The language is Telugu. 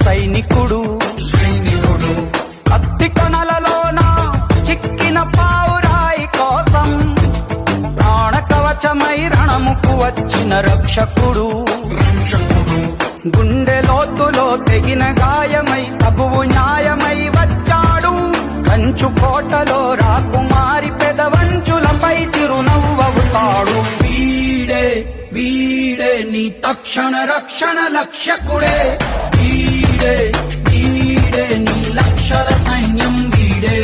సైనికుడు కత్తి కొనలలోన చిక్కిన పావురాయి కోసం ప్రాణ కవచమై రణముకు వచ్చిన రక్షకుడు గుండె లోతులో తెగిన గాయమై తగువు న్యాయమై వచ్చాడు కంచు కోటలో రాకుమారి పెదవంచులపై చిరునవ్వవుతాడు వీడే వీడే నీ తక్షణ రక్షణ లక్ష్యకుడే వీడే వీడే నీ లక్షల సైన్యం వీడే